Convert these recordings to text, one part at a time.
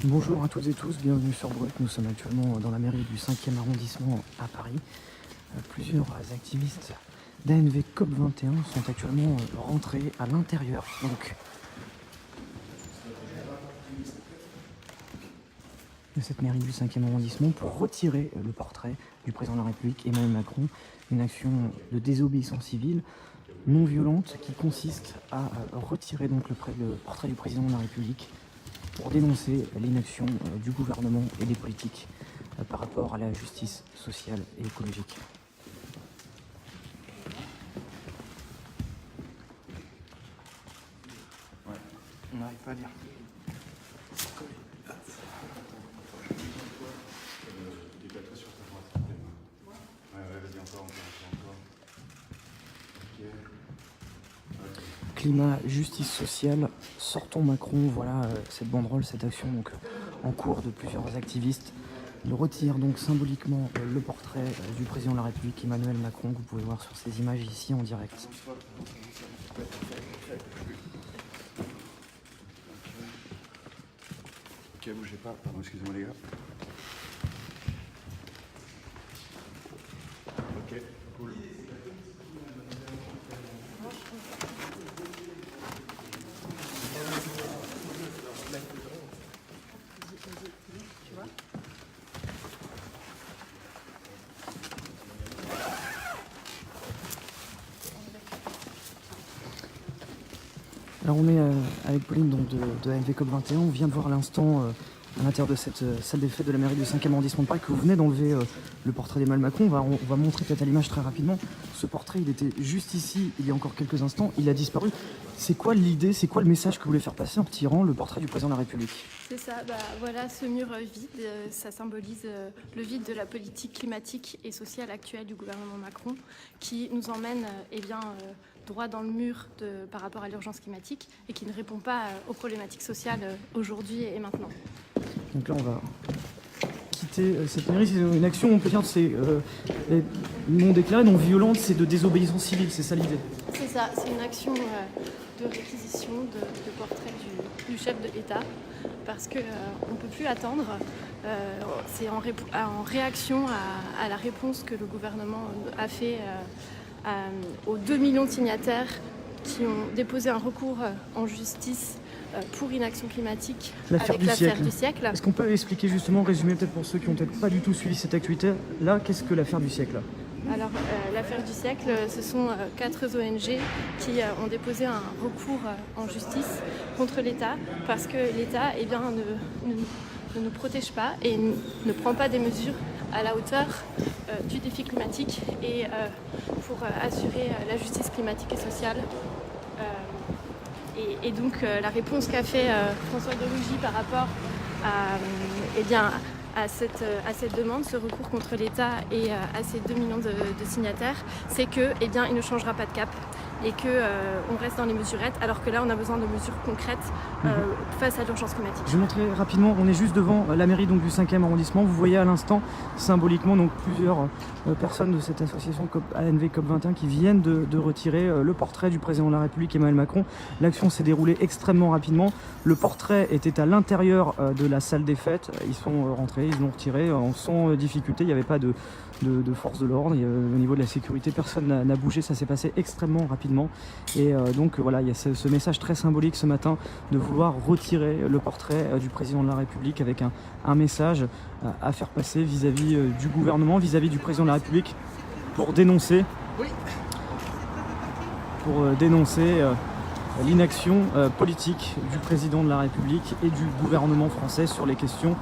Bonjour à toutes et tous, bienvenue sur Brut. Nous sommes actuellement dans la mairie du 5e arrondissement à Paris. Plusieurs activistes d'ANV COP21 sont actuellement rentrés à l'intérieur de cette mairie du 5e arrondissement pour retirer le portrait du président de la République Emmanuel Macron, une action de désobéissance civile non violente qui consiste à retirer donc le portrait du président de la République pour dénoncer l'inaction du gouvernement et des politiques par rapport à la justice sociale et écologique. Ouais, on n'arrive pas à lire. Climat, justice sociale, sortons Macron, voilà cette banderole, cette action donc en cours de plusieurs activistes. Ils retirent donc symboliquement le portrait du président de la République Emmanuel Macron, que vous pouvez voir sur ces images ici en direct. Ok, bougez pas, pardon, excusez-moi les gars. Ok, cool. Alors on est avec Pauline donc de ANV COP21, on vient de voir à l'instant à l'intérieur de cette salle des fêtes de la mairie du 5e arrondissement de Paris que vous venez d'enlever le portrait d'Emmanuel Macron. On va montrer peut-être à l'image très rapidement. Ce portrait, il était juste ici il y a encore quelques instants, il a disparu. C'est quoi l'idée, c'est quoi le message que vous voulez faire passer en retirant le portrait du président de la République? C'est ça, voilà, ce mur vide, ça symbolise le vide de la politique climatique et sociale actuelle du gouvernement Macron qui nous emmène droit dans le mur par rapport à l'urgence climatique et qui ne répond pas aux problématiques sociales aujourd'hui et maintenant. Donc là on va quitter cette mairie, c'est une action, on peut dire, c'est non déclarée, non violente, c'est de désobéissance civile, c'est ça l'idée? C'est ça, c'est une action de réquisition de portrait du chef de l'État parce qu'on ne peut plus attendre. C'est en réaction à la réponse que le gouvernement a fait aux 2 millions de signataires qui ont déposé un recours en justice pour inaction climatique avec l'affaire du siècle. Est-ce qu'on peut expliquer justement, résumer peut-être pour ceux qui n'ont peut-être pas du tout suivi cette actualité, là, qu'est-ce que l'affaire du siècle? Alors, l'affaire du siècle, ce sont 4 ONG qui ont déposé un recours en justice contre l'État parce que l'État ne nous protège pas et ne prend pas des mesures à la hauteur du défi climatique et pour assurer la justice climatique et sociale. Et donc la réponse qu'a fait François de Rugy par rapport à cette demande, ce recours contre l'État et à ces 2 millions de signataires, c'est qu'il ne changera pas de cap et qu'on reste dans les mesurettes, alors que là on a besoin de mesures concrètes face à l'urgence climatique. Je vais montrer rapidement, on est juste devant la mairie donc, du 5e arrondissement. Vous voyez à l'instant, symboliquement, donc, plusieurs personnes de cette association ANV COP21 qui viennent de retirer le portrait du président de la République Emmanuel Macron. L'action s'est déroulée extrêmement rapidement. Le portrait était à l'intérieur de la salle des fêtes. Ils sont rentrés, ils l'ont retiré sans difficulté. Il n'y avait pas de force de l'ordre. Au niveau de la sécurité, personne n'a bougé. Ça s'est passé extrêmement rapidement. Et donc voilà, il y a ce message très symbolique ce matin de vouloir retirer le portrait du président de la République avec un message à faire passer vis-à-vis du gouvernement, vis-à-vis du président de la République pour dénoncer, l'inaction politique du président de la République et du gouvernement français sur les questions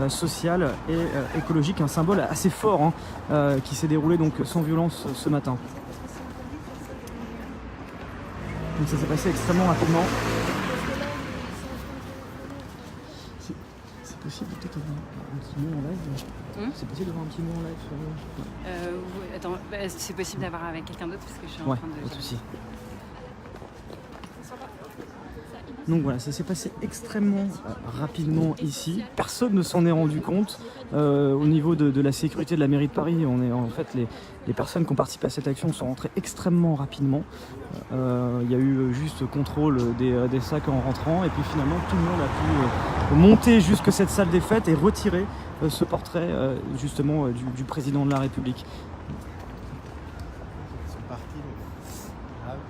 sociales et écologiques. Un symbole assez fort qui s'est déroulé donc sans violence ce matin. Donc ça s'est passé extrêmement rapidement. C'est possible peut-être un petit mot en live C'est possible d'avoir un petit mot en live Oui, attends, c'est possible d'avoir avec quelqu'un d'autre parce que je suis en train de... pas de souci. Donc voilà, ça s'est passé extrêmement rapidement ici. Personne ne s'en est rendu compte. Au niveau de la sécurité de la mairie de Paris, en fait, les personnes qui ont participé à cette action sont rentrées extrêmement rapidement. Il y a eu juste contrôle des sacs en rentrant, et puis finalement tout le monde a pu monter jusque cette salle des fêtes et retirer ce portrait justement du président de la République. Ils sont partis. Voilà.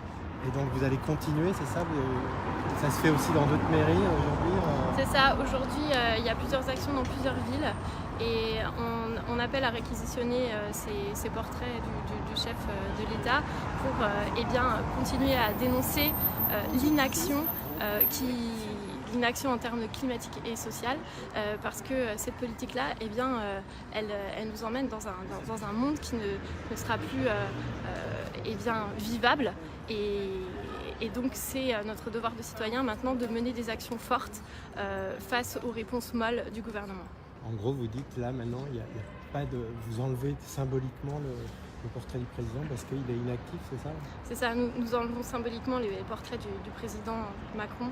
Et donc vous allez continuer, c'est ça? Ça se fait aussi dans d'autres mairies aujourd'hui? C'est ça, aujourd'hui il y a plusieurs actions dans plusieurs villes et on appelle à réquisitionner ces portraits du chef de l'État pour eh bien, continuer à dénoncer l'inaction l'inaction en termes climatiques et sociales, parce que cette politique-là, eh bien, elle nous emmène dans un monde qui ne sera plus eh bien, vivable. Et donc c'est notre devoir de citoyen maintenant de mener des actions fortes face aux réponses molles du gouvernement. En gros, vous dites là maintenant, il n'y a pas de. Vous enlevez symboliquement le portrait du président parce qu'il est inactif, c'est ça? C'est ça, nous enlevons symboliquement les portraits du président Macron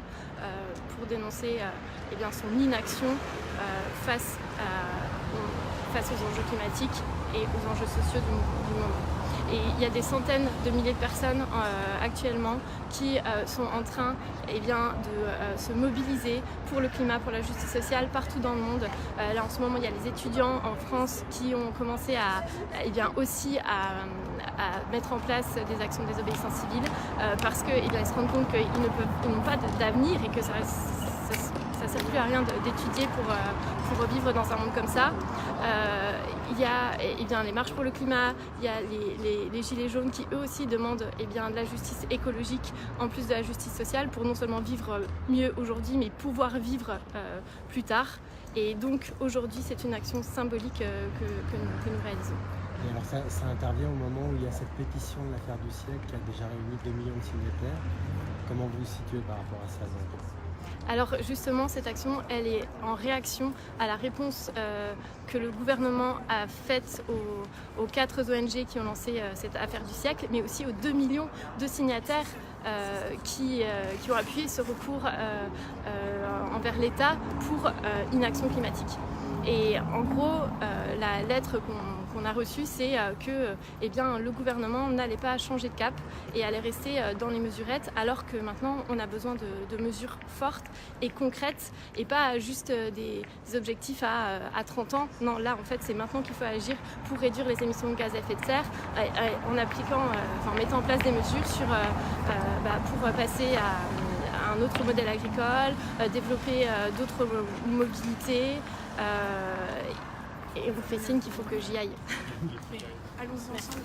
pour dénoncer eh bien, son inaction face aux enjeux climatiques et aux enjeux sociaux du moment. Et il y a des centaines de milliers de personnes actuellement qui sont en train eh bien, de se mobiliser pour le climat, pour la justice sociale partout dans le monde. Là en ce moment il y a les étudiants en France qui ont commencé eh bien, aussi à mettre en place des actions de désobéissance civile parce qu'ils se rendent compte qu'ils n'ont pas d'avenir et que ça ne sert plus à rien d'étudier pour vivre dans un monde comme ça. Il y a eh bien, les marches pour le climat, il y a les gilets jaunes qui eux aussi demandent eh bien, de la justice écologique en plus de la justice sociale pour non seulement vivre mieux aujourd'hui mais pouvoir vivre plus tard. Et donc aujourd'hui c'est une action symbolique que nous réalisons. Et alors ça intervient au moment où il y a cette pétition de l'affaire du siècle qui a déjà réuni 2 millions de signataires. Comment vous vous situez par rapport à ça? Alors justement, cette action, elle est en réaction à la réponse que le gouvernement a faite aux 4 ONG qui ont lancé cette affaire du siècle, mais aussi aux 2 millions de signataires qui ont appuyé ce recours envers l'État pour inaction climatique. Et en gros, la lettre qu'on a reçue, c'est que eh bien, le gouvernement n'allait pas changer de cap et allait rester dans les mesurettes, alors que maintenant on a besoin de mesures fortes et concrètes et pas juste des objectifs à 30 ans. Non, là en fait c'est maintenant qu'il faut agir pour réduire les émissions de gaz à effet de serre en mettant en place des mesures pour passer à un autre modèle agricole, développer d'autres mobilités. Et on fait signe qu'il faut que j'y aille. Allons-y ensemble.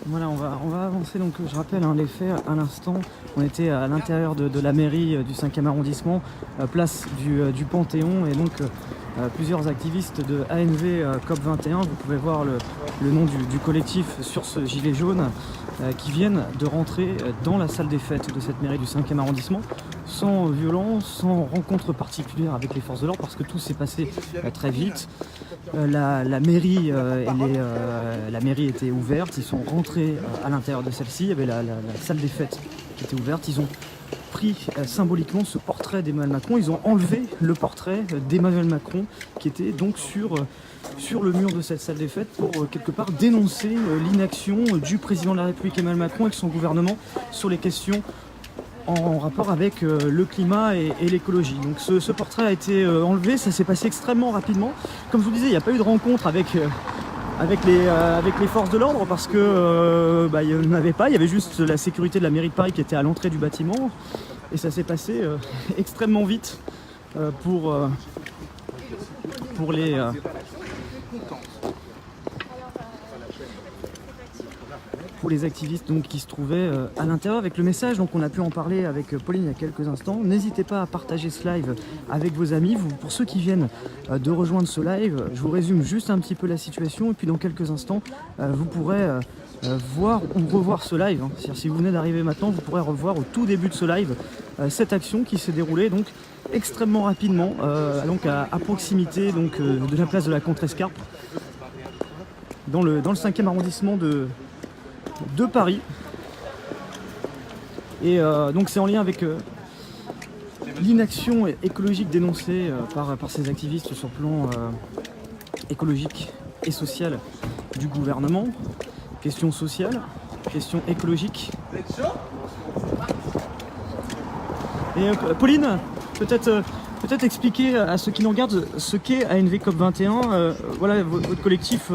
Voilà, on va avancer. Donc, je rappelle les faits à l'instant. On était à l'intérieur de la mairie du 5e arrondissement, place du Panthéon, et donc plusieurs activistes de ANV COP21. Vous pouvez voir le nom du collectif sur ce gilet jaune qui viennent de rentrer dans la salle des fêtes de cette mairie du 5e arrondissement sans violence, sans rencontre particulière avec les forces de l'ordre parce que tout s'est passé très vite. La mairie était ouverte, ils sont rentrés à l'intérieur de celle-ci, il y avait la salle des fêtes qui était ouverte, ils ont pris symboliquement ce portrait d'Emmanuel Macron, ils ont enlevé le portrait d'Emmanuel Macron qui était donc sur le mur de cette salle des fêtes pour quelque part dénoncer l'inaction du président de la République Emmanuel Macron et de son gouvernement sur les questions en rapport avec le climat et l'écologie. Donc ce portrait a été enlevé, ça s'est passé extrêmement rapidement. Comme je vous disais, il n'y a pas eu de rencontre avec les forces de l'ordre parce que il n'y en avait pas, il y avait juste la sécurité de la mairie de Paris qui était à l'entrée du bâtiment et ça s'est passé extrêmement vite pour les activistes donc, qui se trouvaient à l'intérieur avec le message. Donc on a pu en parler avec Pauline il y a quelques instants. N'hésitez pas à partager ce live avec vos amis. Pour ceux qui viennent de rejoindre ce live, je vous résume juste un petit peu la situation et puis dans quelques instants, vous pourrez revoir ce live. C'est-à-dire, si vous venez d'arriver maintenant, vous pourrez revoir au tout début de ce live cette action qui s'est déroulée donc extrêmement rapidement, donc à proximité donc, de la place de la Contrescarpe, dans le 5e arrondissement de Paris. Et donc c'est en lien avec l'inaction écologique dénoncée par ces activistes sur le plan écologique et social du gouvernement. Question sociale, question écologique. Et Pauline, peut-être expliquer à ceux qui nous regardent ce qu'est ANV COP21, voilà votre collectif,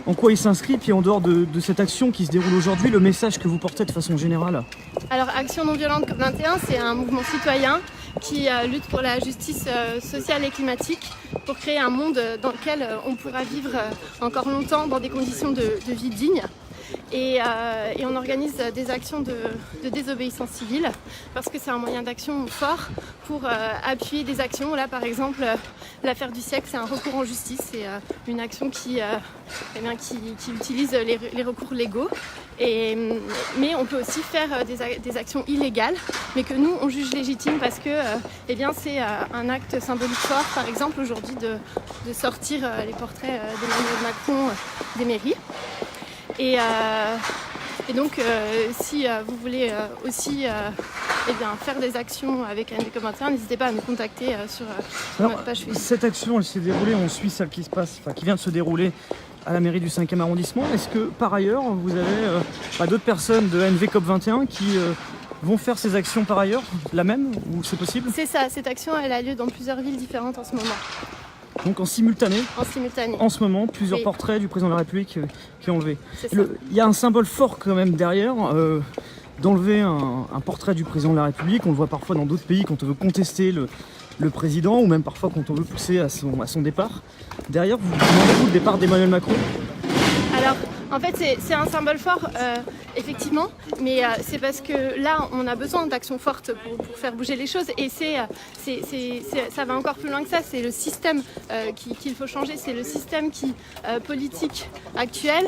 en quoi il s'inscrit, puis en dehors de cette action qui se déroule aujourd'hui, le message que vous portez de façon générale. Alors Action non violente COP21, c'est un mouvement citoyen qui lutte pour la justice sociale et climatique, pour créer un monde dans lequel on pourra vivre encore longtemps dans des conditions de vie dignes. Et on organise des actions de désobéissance civile parce que c'est un moyen d'action fort pour appuyer des actions. Là par exemple, l'affaire du siècle, c'est un recours en justice, c'est une action qui utilise les recours légaux. Mais on peut aussi faire des actions illégales, mais que nous on juge légitimes parce que c'est un acte symbolique fort, par exemple aujourd'hui de sortir les portraits d'Emmanuel Macron des mairies. Et donc si vous voulez aussi faire des actions avec ANV COP21, n'hésitez pas à nous contacter sur notre page Facebook. Cette action, elle s'est déroulée, on suit celle qui vient de se dérouler à la mairie du 5e arrondissement. Est-ce que par ailleurs vous avez d'autres personnes de ANV COP21 qui vont faire ces actions par ailleurs, la même, ou c'est possible? C'est ça, cette action elle a lieu dans plusieurs villes différentes en ce moment. Donc en simultané, en ce moment, plusieurs portraits du président de la République qui est enlevé. Il y a un symbole fort quand même derrière, d'enlever un portrait du président de la République. On le voit parfois dans d'autres pays quand on veut contester le président, ou même parfois quand on veut pousser à son départ. Derrière, vous demandez-vous le départ d'Emmanuel Macron? Alors, en fait, c'est un symbole fort, effectivement, mais c'est parce que là, on a besoin d'actions fortes pour faire bouger les choses, et ça va encore plus loin que ça. C'est le système qu'il faut changer, c'est le système politique actuel,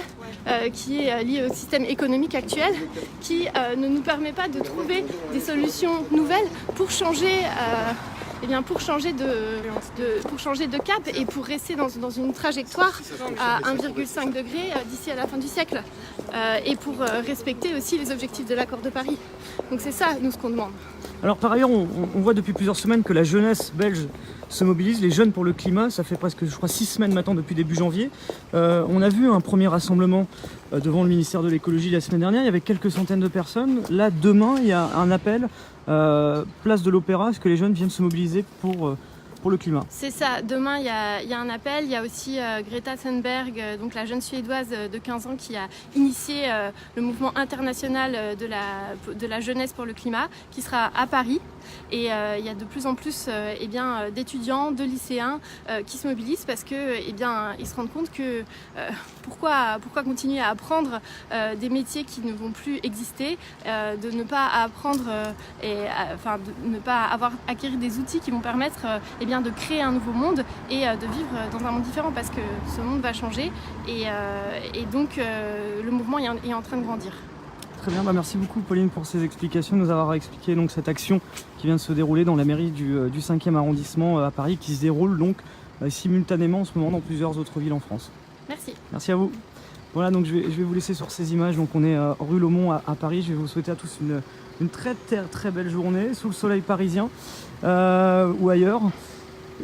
qui est lié au système économique actuel, qui ne nous permet pas de trouver des solutions nouvelles pour changer. Pour changer de cap et pour rester dans une trajectoire à 1,5 degré d'ici à la fin du siècle et pour respecter aussi les objectifs de l'accord de Paris. Donc c'est ça, nous, ce qu'on demande. Alors par ailleurs, on voit depuis plusieurs semaines que la jeunesse belge se mobilise, les jeunes pour le climat. Ça fait presque, 6 semaines maintenant depuis début janvier. On a vu un premier rassemblement devant le ministère de l'écologie la semaine dernière. Il y avait quelques centaines de personnes. Là, demain, il y a un appel, place de l'Opéra. Est-ce que les jeunes viennent se mobiliser pour le climat? C'est ça, demain il y a un appel, il y a aussi Greta Thunberg, donc la jeune Suédoise de 15 ans qui a initié le mouvement international de la jeunesse pour le climat, qui sera à Paris. Et il y a de plus en plus d'étudiants, de lycéens qui se mobilisent parce que ils se rendent compte que pourquoi continuer à apprendre des métiers qui ne vont plus exister, de ne pas apprendre de ne pas acquérir des outils qui vont permettre de créer un nouveau monde et de vivre dans un monde différent, parce que ce monde va changer et donc le mouvement est en train de grandir. Très bien, merci beaucoup Pauline pour ces explications, nous avoir expliqué donc cette action qui vient de se dérouler dans la mairie du 5e arrondissement à Paris, qui se déroule donc simultanément en ce moment dans plusieurs autres villes en France. Merci. Merci à vous. Voilà, donc je vais vous laisser sur ces images. Donc on est rue Laumont à Paris. Je vais vous souhaiter à tous une très belle journée sous le soleil parisien ou ailleurs.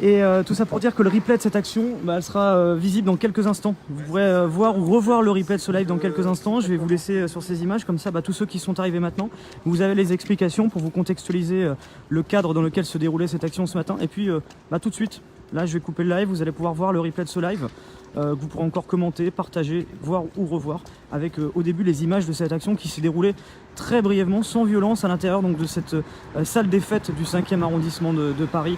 Et tout ça pour dire que le replay de cette action, elle sera visible dans quelques instants. Vous pourrez voir ou revoir le replay de ce live dans quelques instants. Je vais vous laisser sur ces images, comme ça tous ceux qui sont arrivés maintenant, vous avez les explications pour vous contextualiser le cadre dans lequel se déroulait cette action ce matin. Et puis tout de suite, là je vais couper le live, vous allez pouvoir voir le replay de ce live. Vous pourrez encore commenter, partager, voir ou revoir avec au début les images de cette action qui s'est déroulée très brièvement, sans violence, à l'intérieur donc de cette salle des fêtes du 5e arrondissement de Paris,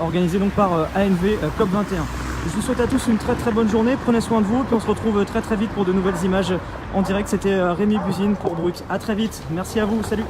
organisée donc par ANV COP21. Je vous souhaite à tous une très bonne journée, prenez soin de vous, puis on se retrouve très vite pour de nouvelles images en direct. C'était Rémi Buzine pour Brut. À très vite, merci à vous, salut.